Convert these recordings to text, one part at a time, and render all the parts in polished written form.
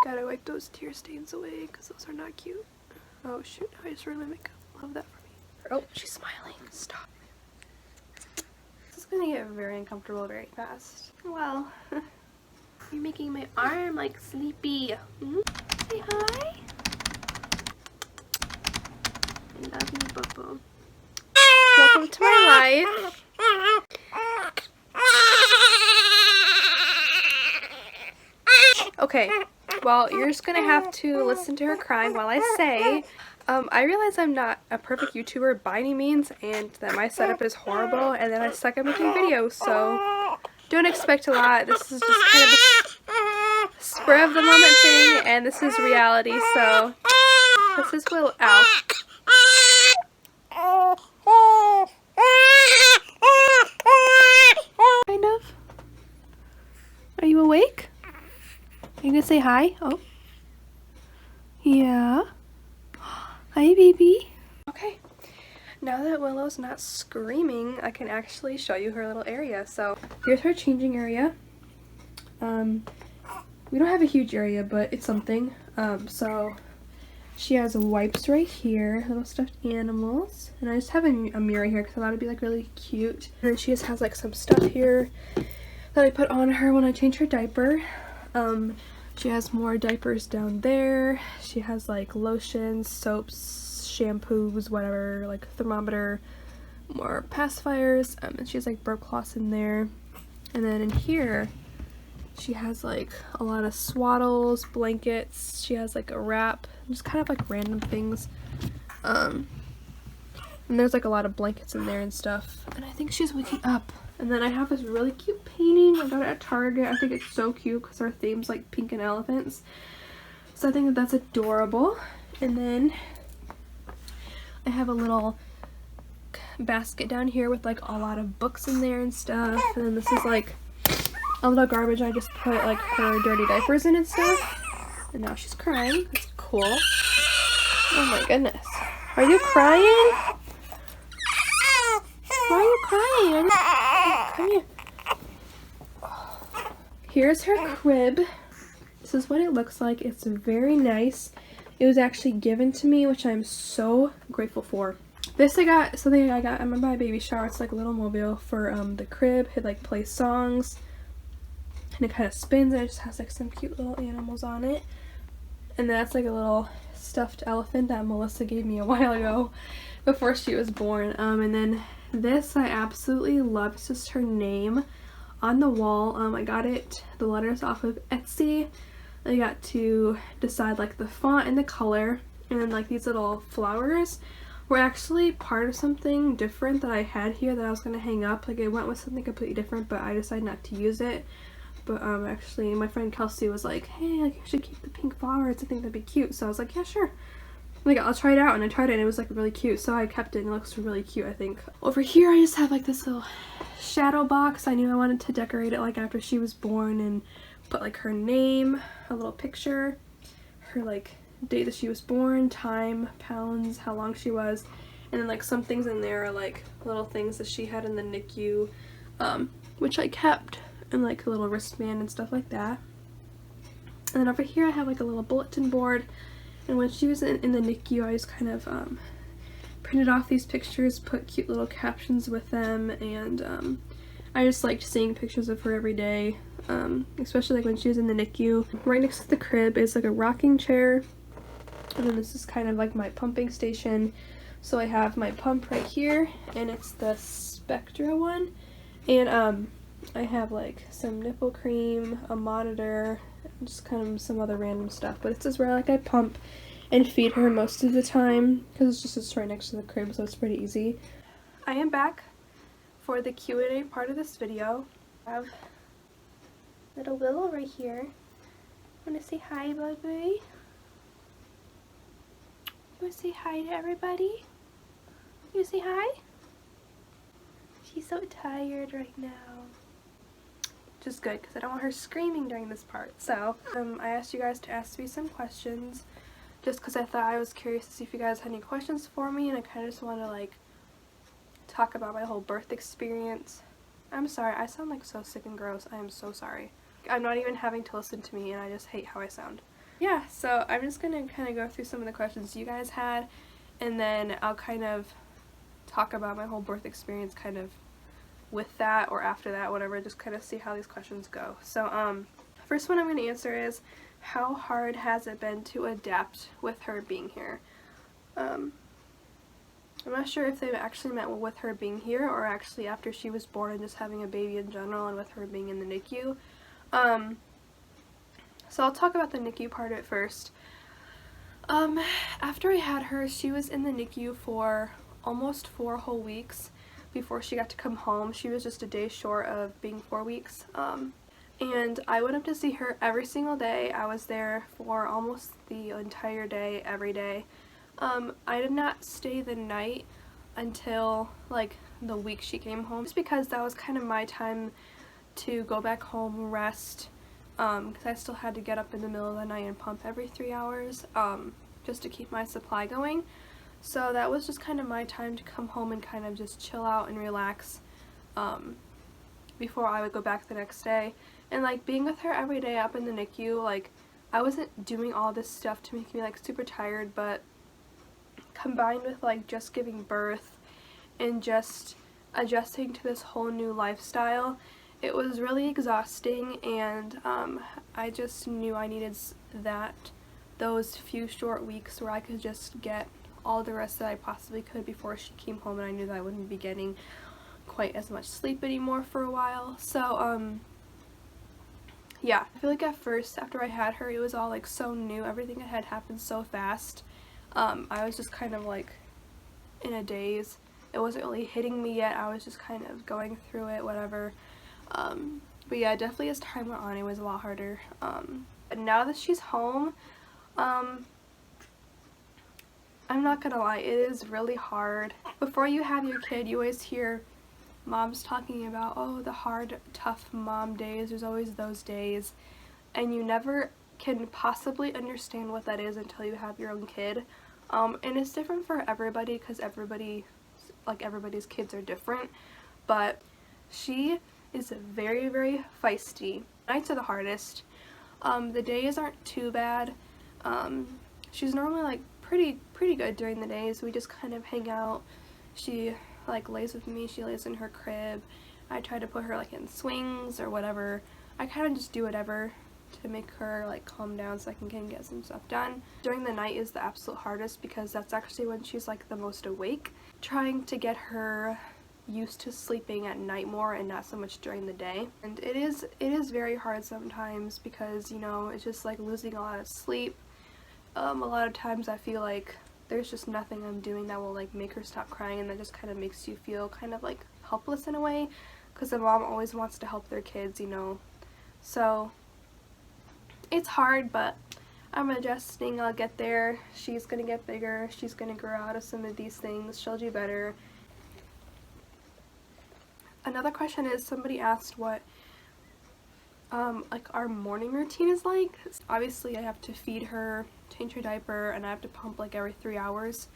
Gotta wipe those tear stains away because those are not cute. Oh shoot, I just ruined my makeup. Love that for me. Oh, she's smiling. Stop. This is gonna get very uncomfortable very fast. Well, you're making my arm like sleepy. Say hi. I love you, Boo. Welcome to my life. Okay, well, you're just gonna have to listen to her crying while I say, I realize I'm not a perfect YouTuber by any means, and that my setup is horrible, and that I suck at making videos, so don't expect a lot. This is just kind of a spur of the moment thing, and this is reality, so this is Willow. Ow. Kind of. Are you awake? Are you gonna say hi? Oh. Yeah. Hi, baby. Okay. Now that Willow's not screaming, I can actually show you her little area. So here's her changing area. We don't have a huge area, but it's something. So she has wipes right here, little stuffed animals, and I just have a mirror here because I thought it'd be like really cute. And then she just has like some stuff here that I put on her when I change her diaper. She has more diapers down there. She has like lotions, soaps, shampoos, whatever, like thermometer, more pacifiers, and she has like burp cloths in there. And then in here she has like a lot of swaddles, blankets. She has like a wrap, just kind of like random things. And there's like a lot of blankets in there and stuff. And I think she's waking up. And then I have this really cute painting. I got it at Target. I think it's so cute because our theme's like pink and elephants. So I think that that's adorable. And then I have a little basket down here with like a lot of books in there and stuff. And then this is like a little garbage. I just put like her dirty diapers in and stuff. And now she's crying. That's cool. Oh my goodness. Are you crying? Why are you crying? Come here. Here's her crib. This is what it looks like. It's very nice. It was actually given to me, which I'm so grateful for. This I got, something I got at my baby shower. It's like a little mobile for the crib. It like plays songs. And it kind of spins and it just has like some cute little animals on it. And that's like a little stuffed elephant that Melissa gave me a while ago before she was born. And then this I absolutely love. It's just her name on the wall. I got it, the letters off of Etsy. I got to decide like the font and the color, and then like these little flowers were actually part of something different that I had here that I was going to hang up. Like I went with something completely different, but I decided not to use it. But actually my friend Kelsey was like, hey, like you should keep the pink flowers, I think that'd be cute. So I was like, yeah, sure. Like I'll try it out, and I tried it and it was like really cute, so I kept it and it looks really cute, I think. Over here I just have like this little shadow box. I knew I wanted to decorate it like after she was born and put like her name, a little picture, her like date that she was born, time, pounds, how long she was, and then like some things in there are like little things that she had in the NICU, which I kept, and like a little wristband and stuff like that. And then over here I have like a little bulletin board. And when she was in the NICU, I just kind of printed off these pictures, put cute little captions with them, and I just liked seeing pictures of her every day, especially like when she was in the NICU. Right next to the crib is like a rocking chair, and then this is kind of like my pumping station. So I have my pump right here, and it's the Spectra one, and I have like some nipple cream, a monitor, just kind of some other random stuff, but it's just where like I pump and feed her most of the time because it's just right next to the crib, so it's pretty easy. I am back for the Q&A part of this video. I have little Willow right here. Want to say hi, baby? You want to say hi to everybody? You say hi? She's so tired right now. Which is good because I don't want her screaming during this part. So I asked you guys to ask me some questions just because I thought I was curious to see if you guys had any questions for me, and I kind of just want to like talk about my whole birth experience. I'm sorry, I sound like so sick and gross. I am so sorry. I'm not even having to listen to me, and I just hate how I sound. yeah, so I'm just gonna kind of go through some of the questions you guys had, and then I'll kind of talk about my whole birth experience kind of with that or after that, whatever, just kind of see how these questions go. So first one I'm going to answer is, how hard has it been to adapt with her being here? I'm not sure if they actually meant with her being here or actually after she was born and just having a baby in general and with her being in the NICU. So I'll talk about the NICU part of it first. After I had her, she was in the NICU for almost 4 whole weeks before she got to come home. She was just a day short of being 4 weeks. And I went up to see her every single day. I was there for almost the entire day, every day. I did not stay the night until like the week she came home, just because that was kind of my time to go back home, rest, because I still had to get up in the middle of the night and pump every 3 hours, just to keep my supply going. So that was just kind of my time to come home and kind of just chill out and relax before I would go back the next day. And like being with her every day up in the NICU, like I wasn't doing all this stuff to make me like super tired, but combined with like just giving birth and just adjusting to this whole new lifestyle, it was really exhausting, and I just knew I needed those few short weeks where I could just get all the rest that I possibly could before she came home, and I knew that I wouldn't be getting quite as much sleep anymore for a while. So yeah, I feel like at first after I had her, it was all like so new, everything that had happened so fast. I was just kind of like in a daze. It wasn't really hitting me yet, I was just kind of going through it, whatever. But yeah, definitely as time went on, it was a lot harder. But now that she's home, I'm not gonna lie, it is really hard. Before you have your kid, you always hear moms talking about, oh, the hard, tough mom days. There's always those days, and you never can possibly understand what that is until you have your own kid. And it's different for everybody, because everybody's kids are different, but she is very, very feisty. Nights are the hardest. The days aren't too bad. She's normally like pretty good during the days. We just kind of hang out. She like lays with me, she lays in her crib. I try to put her like in swings or whatever. I kind of just do whatever to make her like calm down so I can get some stuff done. During the night is the absolute hardest, because that's actually when she's like the most awake. Trying to get her used to sleeping at night more and not so much during the day. And it is very hard sometimes, because you know, it's just like losing a lot of sleep. A lot of times I feel like there's just nothing I'm doing that will like make her stop crying, and that just kind of makes you feel kind of like helpless in a way, because the mom always wants to help their kids, you know. So it's hard, but I'm adjusting. I'll get there. She's gonna get bigger. She's gonna grow out of some of these things. She'll do better. Another question is, somebody asked what like our morning routine is like. Obviously I have to feed her, change her diaper, and I have to pump like every 3 hours.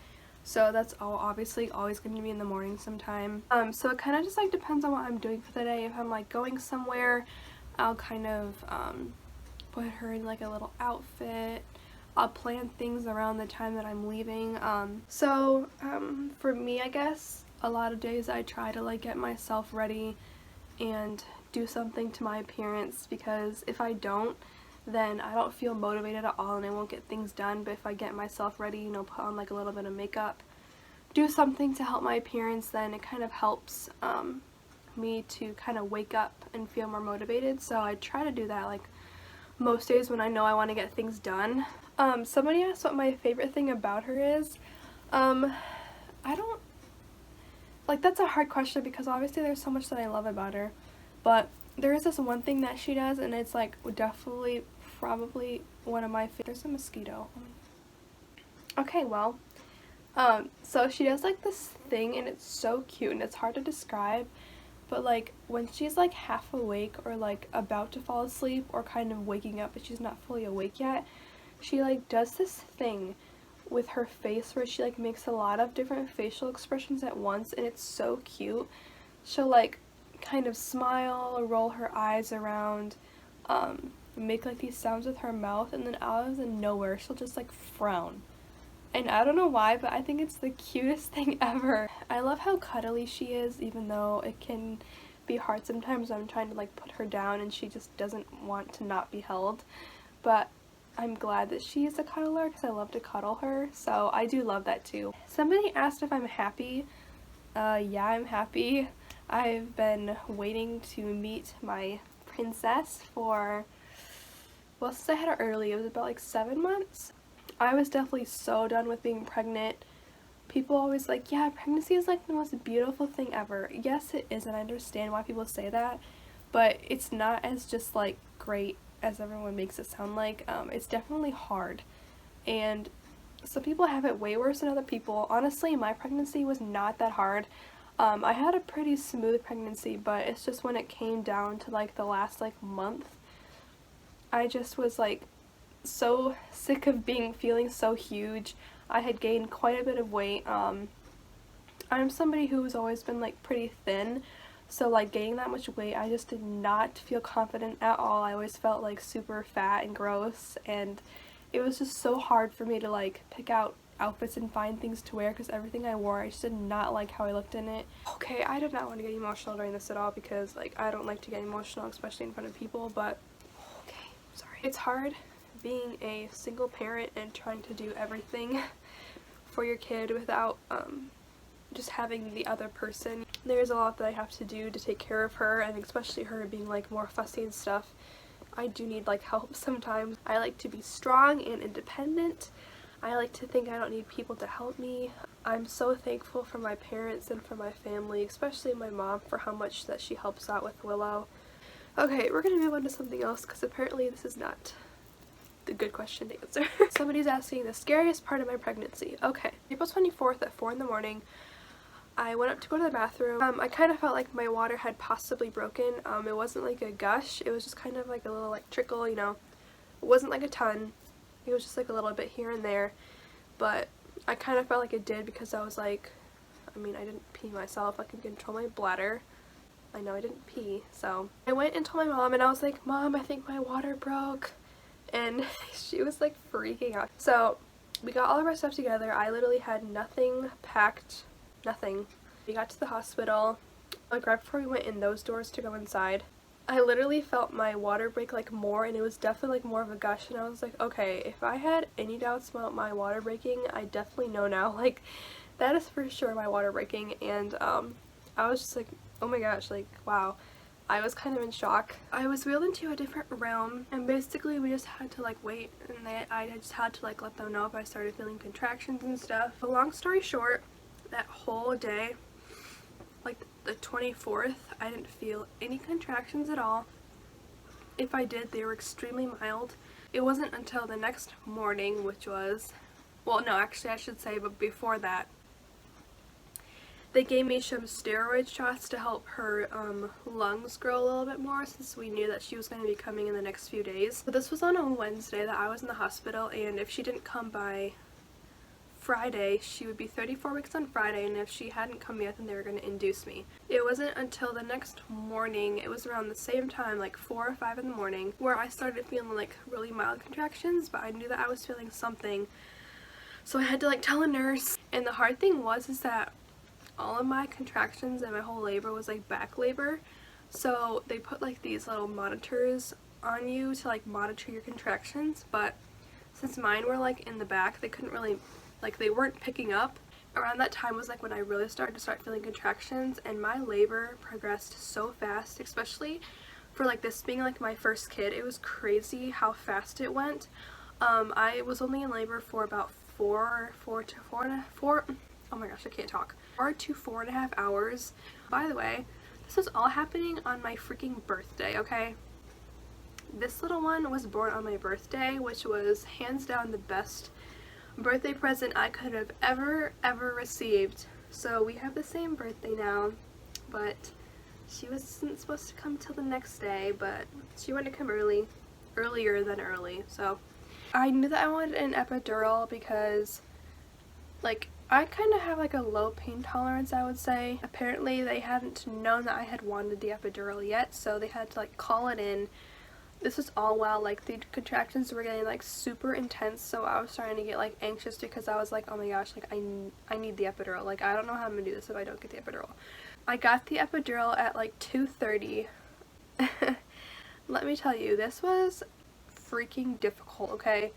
So that's all obviously always going to be in the morning sometime. So it kind of just like depends on what I'm doing for the day. If I'm like going somewhere, I'll kind of put her in like a little outfit. I'll plan things around the time that I'm leaving. For me, I guess a lot of days I try to like get myself ready and do something to my appearance, because if I don't, then I don't feel motivated at all and I won't get things done. But if I get myself ready, you know, put on like a little bit of makeup, do something to help my appearance, then it kind of helps me to kind of wake up and feel more motivated. So I try to do that like most days when I know I want to get things done. Somebody asked what my favorite thing about her is. I don't, like, that's a hard question, because obviously there's so much that I love about her, but there is this one thing that she does, and it's like definitely probably one of my favorites. There's a mosquito. Okay, well, so she does like this thing, and it's so cute, and it's hard to describe, but like when she's like half awake or like about to fall asleep or kind of waking up but she's not fully awake yet, she like does this thing with her face where she like makes a lot of different facial expressions at once, and it's so cute. She'll like kind of smile or roll her eyes around, make like these sounds with her mouth, and then out of the nowhere she'll just like frown. And I don't know why, but I think it's the cutest thing ever. I love how cuddly she is, even though it can be hard sometimes when I'm trying to like put her down and she just doesn't want to not be held. But I'm glad that she is a cuddler because I love to cuddle her, so I do love that too. Somebody asked if I'm happy. Yeah, I'm happy. I've been waiting to meet my princess for, well, since I had her early, it was about like 7 months. I was definitely so done with being pregnant. People always like, yeah, pregnancy is like the most beautiful thing ever. Yes, it is, and I understand why people say that, but it's not as just like great as everyone makes it sound like. It's definitely hard, and some people have it way worse than other people. Honestly, my pregnancy was not that hard. I had a pretty smooth pregnancy, but it's just when it came down to like the last like month, I just was like so sick of feeling so huge. I had gained quite a bit of weight. I'm somebody who's always been like pretty thin, so like gaining that much weight, I just did not feel confident at all. I always felt like super fat and gross, and it was just so hard for me to like pick out outfits and find things to wear because everything I wore, I just did not like how I looked in it. Okay, I did not want to get emotional during this at all because like I don't like to get emotional, especially in front of people, but okay, sorry. It's hard being a single parent and trying to do everything for your kid without just having the other person. There's a lot that I have to do to take care of her, and especially her being like more fussy and stuff. I do need like help sometimes. I like to be strong and independent. I like to think I don't need people to help me. I'm so thankful for my parents and for my family, especially my mom, for how much that she helps out with Willow. Okay, we're gonna move on to something else because apparently this is not the good question to answer. Somebody's asking the scariest part of my pregnancy. Okay, April 24th at 4 in the morning, I went up to go to the bathroom. I kind of felt like my water had possibly broken. It wasn't like a gush, it was just kind of like a little like trickle, you know. It wasn't like a ton, it was just like a little bit here and there, but I kind of felt like it did because I was like, I mean, I didn't pee myself, I could control my bladder. I know I didn't pee, so I went and told my mom, and I was like, Mom, I think my water broke. And she was like freaking out. So we got all of our stuff together. I literally had nothing packed, nothing. We got to the hospital, like right before we went in those doors to go inside. I literally felt my water break like more, and it was definitely like more of a gush, and I was like, okay, if I had any doubts about my water breaking, I definitely know now, like that is for sure my water breaking. And I was just like, oh my gosh, like wow. I was kind of in shock. I was wheeled into a different room, and basically we just had to like wait, and I just had to like let them know if I started feeling contractions and stuff. But long story short, that whole day, like the 24th, I didn't feel any contractions at all. If I did, they were extremely mild. It wasn't until the next morning, which was, well no, actually I should say, but before that, they gave me some steroid shots to help her lungs grow a little bit more, since we knew that she was going to be coming in the next few days. But this was on a Wednesday that I was in the hospital, and if she didn't come by Friday, she would be 34 weeks on Friday, and if she hadn't come yet, then they were going to induce me. It wasn't until the next morning, it was around the same time, like 4 or 5 in the morning, where I started feeling like really mild contractions, but I knew that I was feeling something. So I had to like tell a nurse, and the hard thing is that all of my contractions and my whole labor was like back labor, so they put like these little monitors on you to like monitor your contractions, but since mine were like in the back, they couldn't really, like they weren't picking up. Around that time was like when I really started to feeling contractions, and my labor progressed so fast, especially for like this being like my first kid. It was crazy how fast it went. I was only in labor for about 4 oh my gosh, I can't talk. 4 to 4.5 hours. By the way, this was all happening on my freaking birthday, okay? This little one was born on my birthday, which was hands down the best birthday present I could have ever received. So we have the same birthday now, but she wasn't supposed to come till the next day, but she wanted to come earlier than early. So I knew that I wanted an epidural because like I kind of have like a low pain tolerance, I would say. Apparently they hadn't known that I had wanted the epidural yet, so they had to like call it in this is all while like the contractions were getting like super intense, so I was starting to get like anxious because I was like, oh my gosh, like I need the epidural. Like I don't know how I'm gonna do this if I don't get the epidural. I got the epidural at like 2:30. Let me tell you, this was freaking difficult, okay?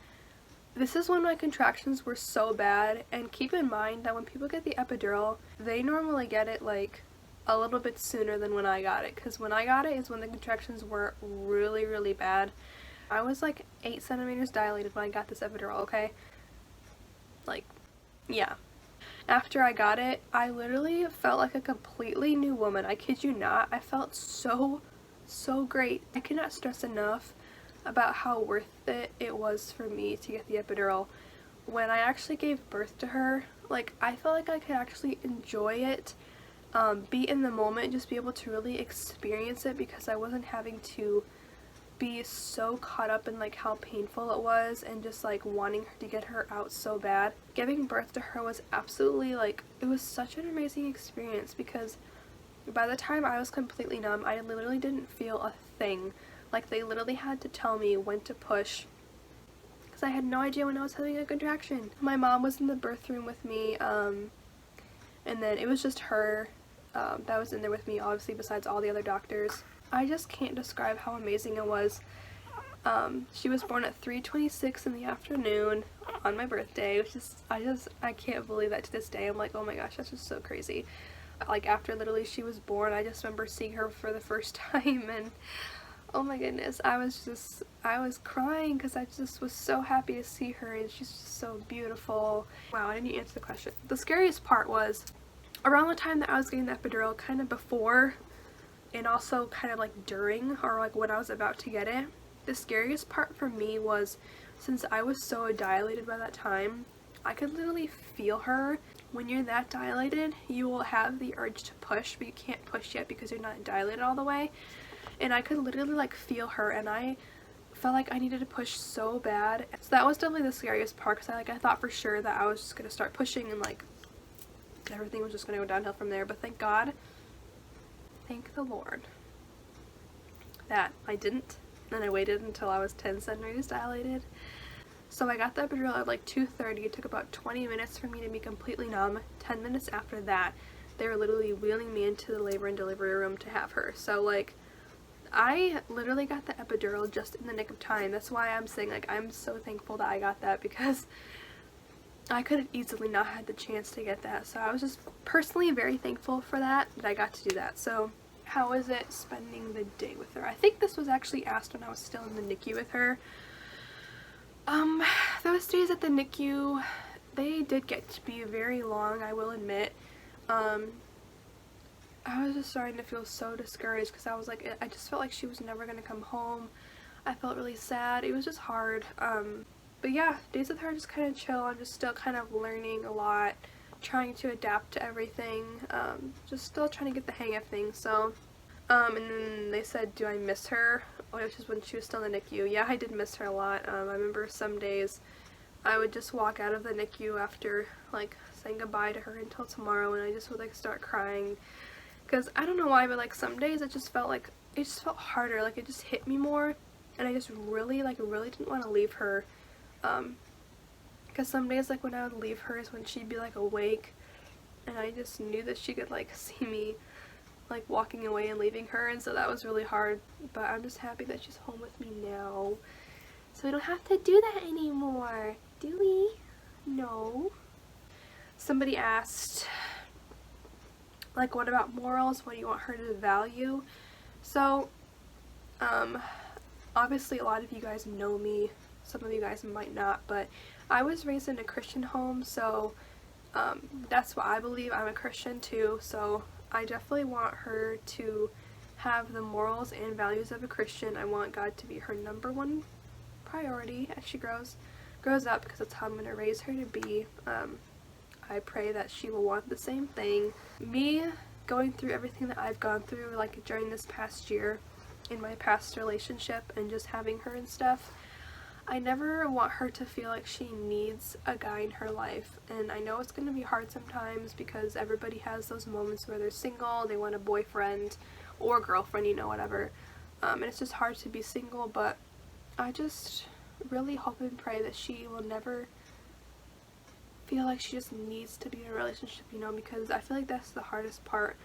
This is when my contractions were so bad, and keep in mind that when people get the epidural, they normally get it like a little bit sooner than when I got it, because when I got it is when the contractions were really, really bad. I was like 8 centimeters dilated when I got this epidural, okay? Like, yeah. After I got it, I literally felt like a completely new woman. I kid you not. I felt so great. I cannot stress enough about how worth it was for me to get the epidural. When I actually gave birth to her, like, I felt like I could actually enjoy it, be in the moment, just be able to really experience it, because I wasn't having to be so caught up in like how painful it was and just like wanting to get her out so bad. Giving birth to her was absolutely like, it was such an amazing experience, because by the time I was completely numb, I literally didn't feel a thing. Like, they literally had to tell me when to push, because I had no idea when I was having a contraction. My mom was in the birth room with me, and then it was just her that was in there with me, obviously, besides all the other doctors. I just can't describe how amazing it was. She was born at 3:26 in the afternoon on my birthday, which is, I can't believe that to this day. I'm like, oh my gosh, that's just so crazy. Like, after literally she was born, I just remember seeing her for the first time, and oh my goodness, I was crying because I just was so happy to see her, and she's just so beautiful. Wow, I didn't answer the question. The scariest part was around the time that I was getting the epidural, kind of before and also kind of like during, or like when I was about to get it. The scariest part for me was, since I was so dilated by that time, I could literally feel her. When you're that dilated, you will have the urge to push, but you can't push yet because you're not dilated all the way. And I could literally like feel her, and I felt like I needed to push so bad. So that was definitely the scariest part, because I thought for sure that I was just gonna start pushing and like everything was just gonna go downhill from there. But thank God, thank the Lord, that I didn't. And I waited until I was 10 centimeters dilated. So I got the epidural at like 2:30. It took about 20 minutes for me to be completely numb. 10 minutes after that, they were literally wheeling me into the labor and delivery room to have her. So like, I literally got the epidural just in the nick of time. That's why I'm saying, like, I'm so thankful that I got that, because I could have easily not had the chance to get that. So I was just personally very thankful for that I got to do that. So how was it spending the day with her? I think this was actually asked when I was still in the NICU with her. Those days at the NICU, they did get to be very long, I will admit. I was just starting to feel so discouraged, because I was like, I just felt like she was never going to come home. I felt really sad. It was just hard. But yeah, days with her just kind of chill. I'm just still kind of learning a lot, trying to adapt to everything, just still trying to get the hang of things. So, and then they said, do I miss her? Which is when she was still in the NICU. Yeah, I did miss her a lot. I remember some days I would just walk out of the NICU after like saying goodbye to her until tomorrow, and I just would like start crying, because I don't know why, but like some days it just felt harder, like it just hit me more, and I just really didn't want to leave her, because some days like when I would leave her is when she'd be like awake, and I just knew that she could like see me like walking away and leaving her, and so that was really hard. But I'm just happy that she's home with me now, so we don't have to do that anymore, do we? No. Somebody asked, like, what about morals? What do you want her to value? So, obviously a lot of you guys know me, some of you guys might not, but I was raised in a Christian home, so that's what I believe. I'm a Christian too, so I definitely want her to have the morals and values of a Christian. I want God to be her #1 priority as she grows up, because that's how I'm going to raise her to be. I pray that she will want the same thing. Me going through everything that I've gone through, like during this past year in my past relationship and just having her and stuff, I never want her to feel like she needs a guy in her life. And I know it's going to be hard sometimes, because everybody has those moments where they're single, they want a boyfriend or girlfriend, you know, whatever. and it's just hard to be single, but I just really hope and pray that she will never feel like she just needs to be in a relationship, you know, because I feel like that's the hardest part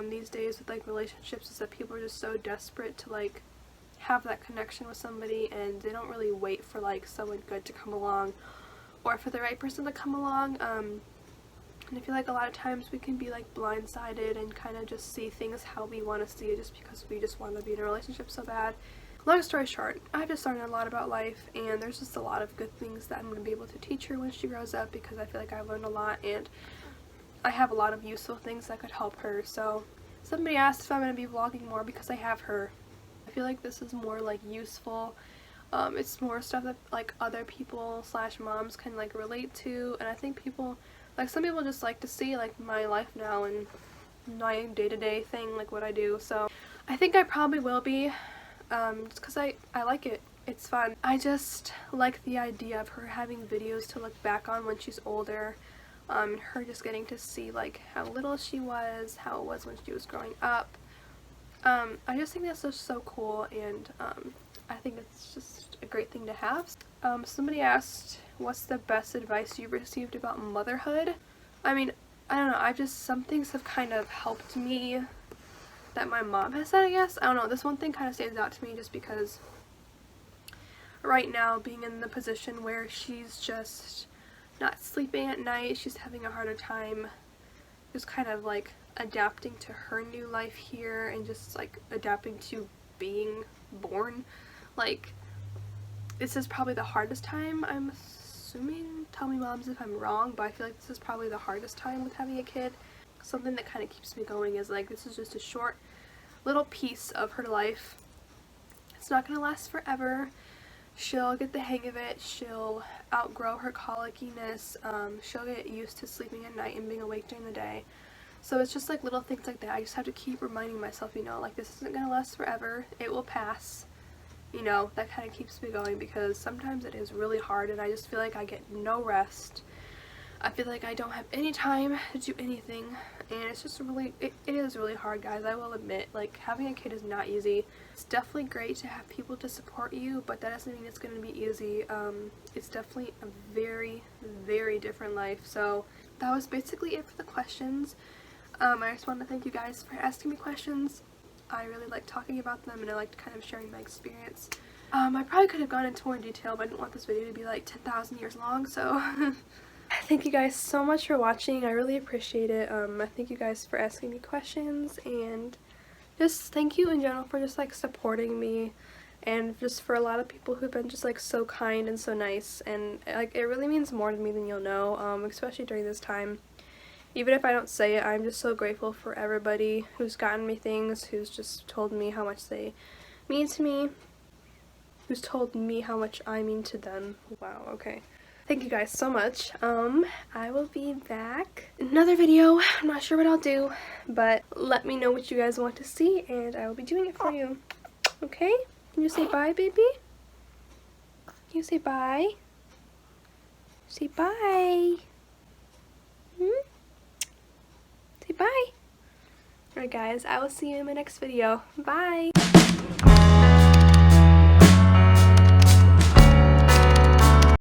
these days with like relationships, is that people are just so desperate to like have that connection with somebody, and they don't really wait for like someone good to come along or for the right person to come along. And I feel like a lot of times we can be like blindsided and kind of just see things how we want to see it, just because we just want to be in a relationship so bad. Long story short, I've just learned a lot about life, and there's just a lot of good things that I'm going to be able to teach her when she grows up, because I feel like I've learned a lot and I have a lot of useful things that could help her. So somebody asked if I'm going to be vlogging more because I have her. I feel like this is more like useful. It's more stuff that like other people / moms can like relate to, and I think people, like some people just like to see like my life now and my day-to-day thing, like what I do. So I think I probably will be, just because I like it. It's fun. I just like the idea of her having videos to look back on when she's older, her just getting to see like how little she was, how it was when she was growing up. I just think that's just so cool, and I think it's just a great thing to have. Somebody asked, what's the best advice you've received about motherhood? I mean, I don't know, some things have kind of helped me that my mom has said, I guess. I don't know, this one thing kind of stands out to me just because right now, being in the position where she's just not sleeping at night, she's having a harder time just kind of like adapting to her new life here, and just like adapting to being born. Like, this is probably the hardest time, I'm assuming. Tell me, moms, if I'm wrong, but I feel like this is probably the hardest time with having a kid. Something that kind of keeps me going is like, this is just a short little piece of her life. It's not gonna last forever. She'll get the hang of it, she'll outgrow her colickiness, she'll get used to sleeping at night and being awake during the day. So it's just like little things like that. I just have to keep reminding myself, you know, like this isn't gonna last forever, it will pass. You know, that kind of keeps me going, because sometimes it is really hard and I just feel like I get no rest. I feel like I don't have any time to do anything, and it's just really, it is really hard, guys. I will admit, like, having a kid is not easy. It's definitely great to have people to support you, but that doesn't mean it's going to be easy. It's definitely a very, very different life. So that was basically it for the questions. I just want to thank you guys for asking me questions. I really like talking about them, and I liked kind of sharing my experience. I probably could have gone into more detail, but I didn't want this video to be like 10,000 years long, so thank you guys so much for watching. I really appreciate it. I thank you guys for asking me questions, and just thank you in general for just like supporting me, and just for a lot of people who've been just like so kind and so nice, and like it really means more to me than you'll know, especially during this time. Even if I don't say it, I'm just so grateful for everybody who's gotten me things, who's just told me how much they mean to me, who's told me how much I mean to them. Wow, okay. Thank you guys so much. I will be back in another video. I'm not sure what I'll do, but let me know what you guys want to see, and I will be doing it for you. Okay? Can you say bye, baby? Can you say bye? Say bye. Say bye. Alright guys, I will see you in my next video. Bye!